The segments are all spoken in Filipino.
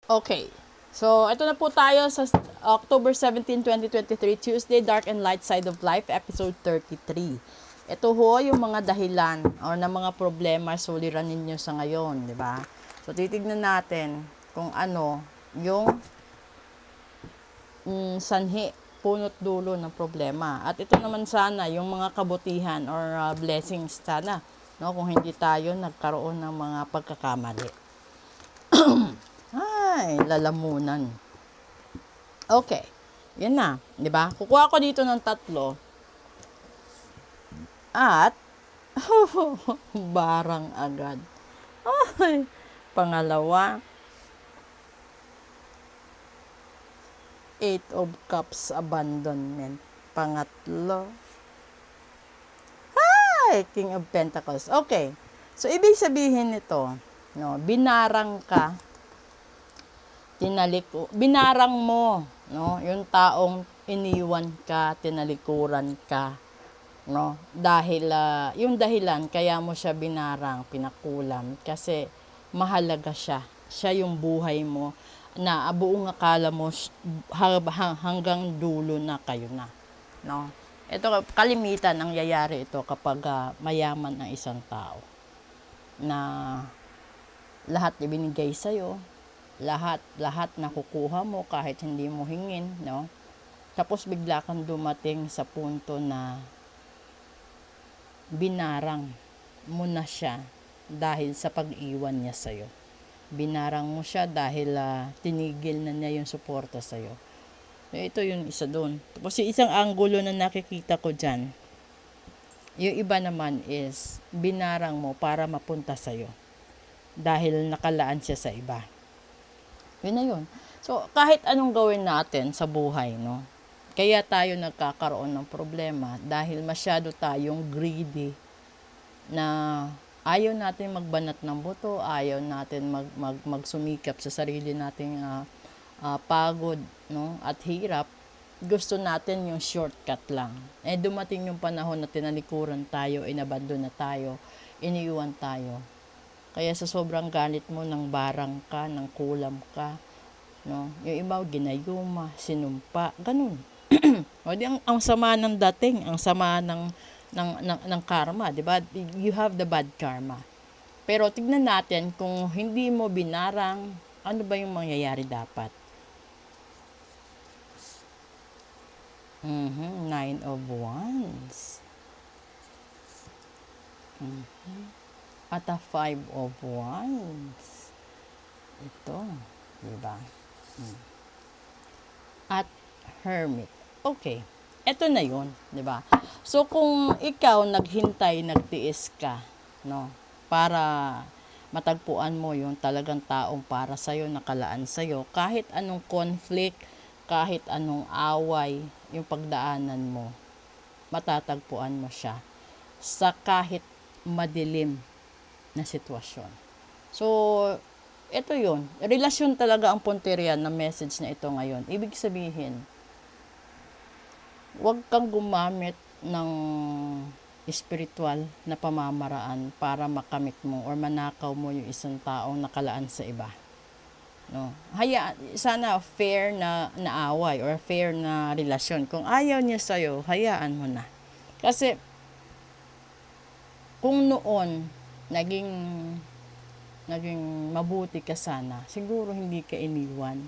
Okay. So, ito na po tayo sa October 17, 2023, Tuesday, Dark and Light Side of Life, episode 33. Ito ho yung mga dahilan o na mga problema suliranin nyo sa ngayon, di ba? So, titignan natin kung ano yung sanhi, punot dulo ng problema. At ito naman sana yung mga kabutihan or blessings sana, no? Kung hindi tayo nagkaroon ng mga pagkakamali. Ay, lalamunan. Okay. Yan na, 'di ba? Kukuha ko dito ng tatlo at barang agad. Ay, pangalawa, Eight of Cups abandonment. Pangatlo, ay, King of Pentacles. Okay. So, ibig sabihin nito, no, binarang ka, binarang mo, no, yung taong iniwan ka, tinalikuran ka, no, dahil yung dahilan kaya mo siya binarang, pinakulam kasi mahalaga siya yung buhay mo na buong akala mo hanggang dulo na kayo na, no. Ito kalimitan ang yayari ito kapag mayaman ang isang tao na lahat ibinigay sa iyo, lahat nakukuha mo kahit hindi mo hingin, no. Tapos bigla kang dumating sa punto na binarang mo na siya dahil sa pag-iwan niya sa'yo. Binarang mo siya dahil tinigil na niya yung suporta sa'yo. So, ito yung isa doon. Tapos yung isang anggulo na nakikita ko dyan, yung iba naman is binarang mo para mapunta sa'yo dahil nakalaan siya sa iba. Yun na yun. So, kahit anong gawin natin sa buhay, no? Kaya tayo nagkakaroon ng problema dahil masyado tayong greedy na ayaw natin magbanat ng buto, ayaw natin magsumikap sa sarili nating pagod, no, at hirap. Gusto natin yung shortcut lang. Dumating yung panahon na tinalikuran tayo, inabandon na tayo, iniiwan tayo. Kaya sa sobrang galit mo, ng barang ka, ng kulam ka, no, yung iba ginayuma, sinumpa, ganun. O di ang sama ng dating, ang sama ng karma, 'di ba? You have the bad karma. Pero tignan natin kung hindi mo binarang, ano ba yung mangyayari dapat? Nine of Wands. At a Five of Wands. Ito, 'di ba? At Hermit. Okay. Ito na 'yon, 'di ba? So kung ikaw naghintay, nagtiis ka, no, para matagpuan mo yung talagang taong para sa iyo, nakalaan sa iyo, kahit anong conflict, kahit anong away yung pagdaanan mo, matatagpuan mo siya sa kahit madilim na sitwasyon. So, ito yun. Relasyon talaga ang punteriya ng message na ito ngayon. Ibig sabihin, huwag kang gumamit ng spiritual na pamamaraan para makamit mo or manakaw mo yung isang taong nakalaan sa iba. No? Sana fair na away or fair na relasyon. Kung ayaw niya sa'yo, hayaan mo na. Kasi, kung noon, naging mabuti ka sana, siguro hindi ka iniwan.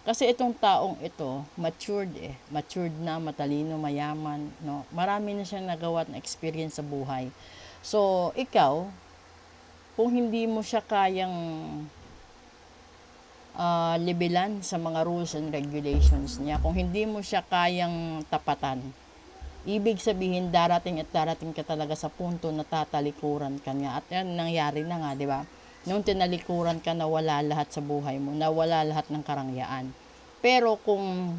Kasi itong taong ito, matured na, matalino, mayaman, no? Marami na siyang nagawa na experience sa buhay. So, ikaw, kung hindi mo siya kayang libelan sa mga rules and regulations niya, kung hindi mo siya kayang tapatan, ibig sabihin darating ka talaga sa punto na tatalikuran ka niya. At yan nangyari na nga, di ba? Nung tinalikuran ka, nawala lahat sa buhay mo, nawala lahat ng karangyaan. Pero kung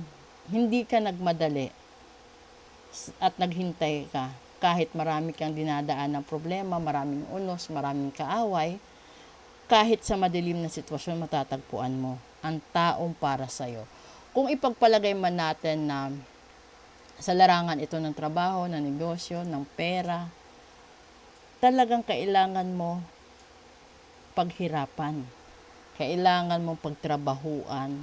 hindi ka nagmadali at naghintay ka, kahit marami kang dinadaan ng problema, maraming unos, maraming kaaway, kahit sa madilim na sitwasyon, matatagpuan mo ang taong para sa'yo. Kung ipagpalagay man natin na sa larangan ito ng trabaho, ng negosyo, ng pera, talagang kailangan mo paghirapan. kailangan mong pagtrabahuan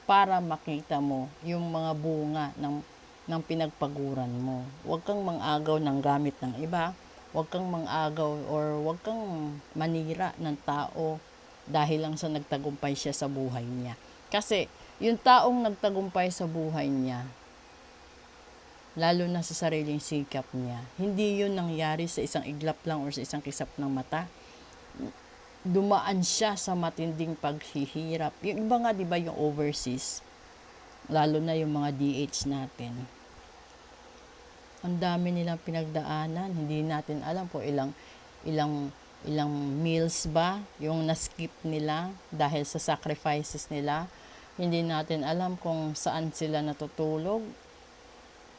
para makita mo yung mga bunga ng pinagpaguran mo. Huwag kang mangagaw ng gamit ng iba, huwag kang mangagaw or huwag kang manira ng tao dahil lang sa nagtagumpay siya sa buhay niya. Kasi yung taong nagtagumpay sa buhay niya, lalo na sa sariling sikap niya, hindi yun nangyari sa isang iglap lang or sa isang kisap ng mata. Dumaan siya sa matinding paghihirap. Yung iba nga, di ba, yung overseas, lalo na yung mga DH natin, ang dami nilang pinagdaanan. Hindi natin alam po ilang meals ba yung na-skip nila dahil sa sacrifices nila. Hindi natin alam kung saan sila natutulog.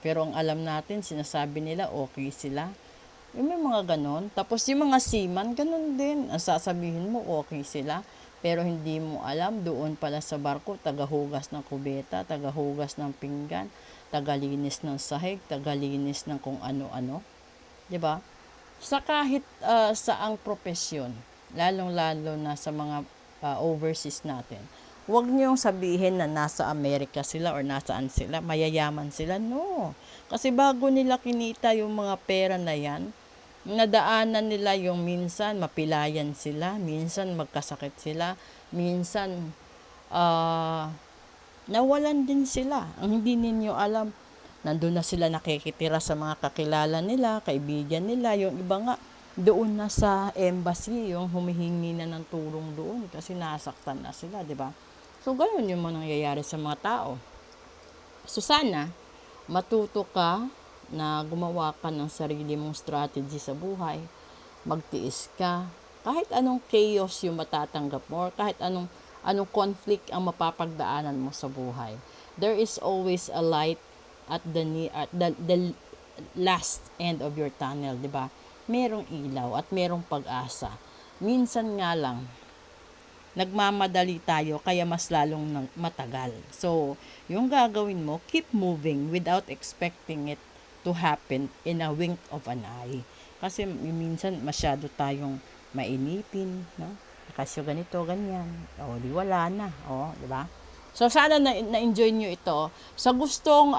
Pero ang alam natin, sinasabi nila okay sila. Yung may mga ganon. Tapos yung mga seaman, ganon din. Ang sasabihin mo, okay sila. Pero hindi mo alam, doon pala sa barko, tagahugas ng kubeta, tagahugas ng pinggan, tagalinis ng sahig, tagalinis ng kung ano-ano. 'Di ba? Sa kahit saang propesyon, lalong-lalo na sa mga overseas natin, huwag niyong sabihin na nasa Amerika sila or nasaan sila, mayayaman sila. No. Kasi bago nila kinita yung mga pera na yan, nadaanan nila yung minsan mapilayan sila, minsan magkasakit sila, minsan nawalan din sila. Ang hindi ninyo alam, nandun na sila nakikitira sa mga kakilala nila, kaibigan nila. Yung iba nga, doon na sa embassy, yung humihingi na ng tulong doon kasi nasaktan na sila, di ba? So, ganun yung mga nangyayari sa mga tao. So, sana, matuto ka na gumawa ka ng sarili mong strategy sa buhay. Magtiis ka. Kahit anong chaos yung matatanggap mo or kahit anong conflict ang mapapagdaanan mo sa buhay. There is always a light at the last end of your tunnel, di ba? Merong ilaw at merong pag-asa. Minsan nga lang, nagmamadali tayo kaya mas lalong matagal. So, yung gagawin mo, keep moving without expecting it to happen in a wink of an eye. Kasi minsan masyado tayong mainipin, no? Kasi ganito, ganyan. O, di wala na. O, di ba? So, sana na-enjoy nyo ito. Sa gustong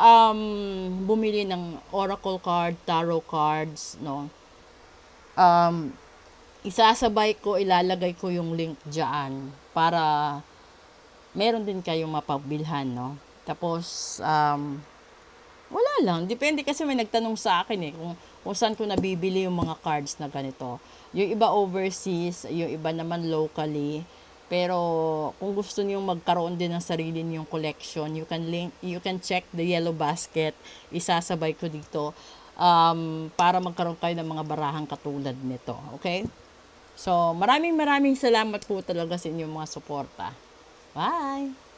bumili ng oracle card, tarot cards, no? Isasabay ko, ilalagay ko yung link dyan para meron din kayong mapabilhan, no? Tapos, wala lang. Depende kasi may nagtanong sa akin kung saan ko nabibili yung mga cards na ganito. Yung iba overseas, yung iba naman locally. Pero kung gusto niyo magkaroon din ng sarili niyong collection, you can check the yellow basket. Isasabay ko dito para magkaroon kayo ng mga barahang katulad nito. Okay? So, maraming salamat po talaga sa inyong mga suporta. Bye!